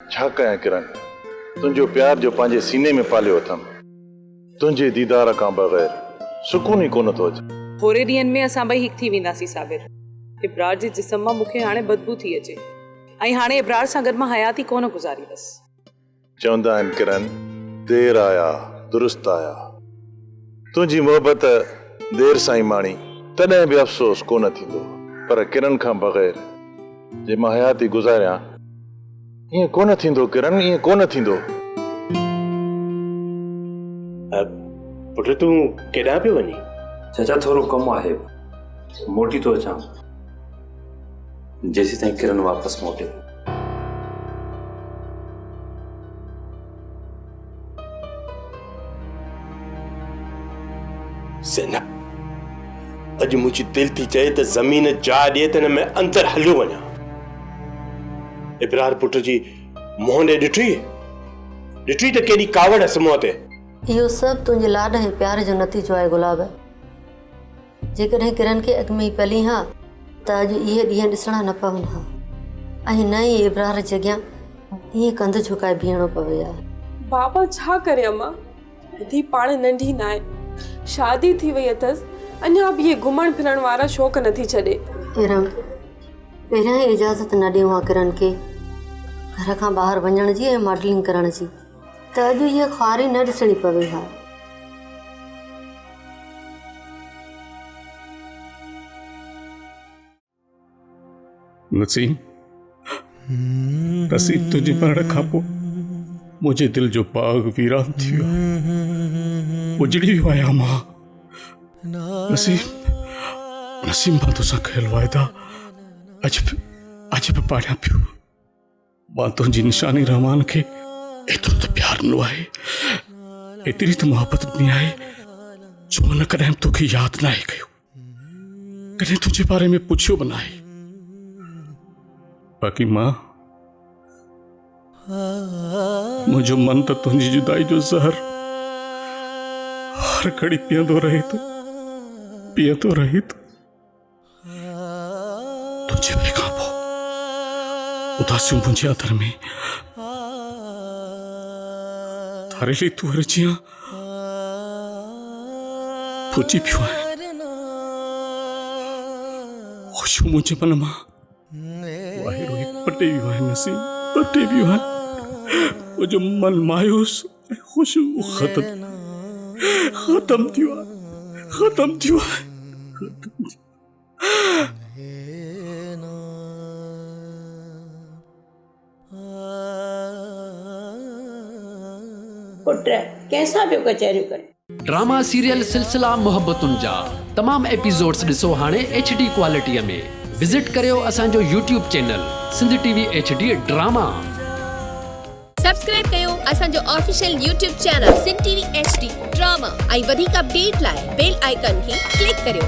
छा कयां किरण, तुंहिंजो प्यार जो पंहिंजे सीने में पालियो अथमि। तुंहिंजे दीदार खां बग़ैर सुकून ई कोन थो अचे। थोरे ॾींहंनि में असां ॿई हिकु थी वेंदासीं साबिर। इब्रार जे जिस्म मां मूंखे हाणे बदबू थी अचे ऐं हाणे इब्रार सां गॾु मां हयाती कोन गुज़ारींदसि। चवंदा आहिनि किरण, देर आया दुरुस्त आया। तुंहिंजी मोहबत देर सां ई माणी तॾहिं बि अफ़सोस कोन थींदो, पर किरण खां बग़ैर जे मां हयाती गुज़ारियां ईअं कोन थींदो किरण, ईअं कोन थींदो। पुट तूं केॾांहुं पियो वञी? चाचा थोरो कमु आहे, मोटी थो अचां जेसीं ताईं किरण वापसि मोटे। सेना, अॼु मुंहिंजी दिलि थी चए त ज़मीन जा ॾिए त हिन में अंदरि हलियो वञा। इब्रार पुट जी मुंहं ॾे ॾिठी त केॾी कावड़ हस मुंहं ते। इहो सभु तुंहिंजे लाड ऐं प्यार जो नतीजो आहे गुलाब। जेकॾहिं किरण खे अॻु में ई पली हा त अॼु इहे ॾींहं ॾिसणा न पवनि हा ऐं न ई इब्रार जे अॻियां ईअं कंधु झुकाए बीहणो पवे हा। बाबा छा करे अम्मा, धी पाण नंढी न आहे, शादी थी वई अथसि, अञा बि इहे घुमण फिरण वारा शौक़ नथी छॾे। इरम, पहिरियां ई इजाज़त न ॾियूं हा किरण खे घर खां ॿाहिरि वञण जी ऐं मॉडलिंग करण जी, त अॼु इहा ख़्वारी न ॾिसणी पवे हा। नसीम, तुंहिंजे मरण खां पोइ मुंहिंजे दिलि जो बाग़ वीरान थी वियो, उजड़ी वियो आहियां मां। नसीम मां तोसां कयल वाइदा अॼु बि पाड़ियां पियो। मां तुंहिंजी निशानी रहमान खे एतिरो त प्यार ॾिनो आहे, एतिरी त मोहबत ॾिनी आहे जो हुन कॾहिं तोखे यादि न आहे कयो, कॾहिं तुंहिंजे बारे में पुछियो बि न आहे। बाक़ी मां मुंहिंजो मन त तुंहिंजी जुदाई जो ज़हर हर घड़ी पीअंदो रहे थो। तुंहिंजे वे खां पोइ उदासियूं मुंहिंजे अंदर में थारेली तुअर जीअं फुजी पियूं आहिनि। ख़ुशियूं मुंहिंजे मन मां वाहिरो ई पटे वियूं आहिनि। नसीम, पटे वियूं आहिनि। मुंहिंजो मन मायूस ऐं ख़ुशियूं ख़तम थियो आहे। पुट कैसा पियो कचहरियूं करे? ड्रामा सीरियल सिलसिला मोहब्बतुनि जा तमाम एपिसोड्स ॾिसो हाणे HD क्वालिटीअ में। विजिट करियो असांजो YouTube channel Sindh TV HD drama. Subscribe कयो असांजो official YouTube channel Sindh TV HD drama ऐं वधीक अपडेट लाइ बेल आइकन खे क्लिक करियो।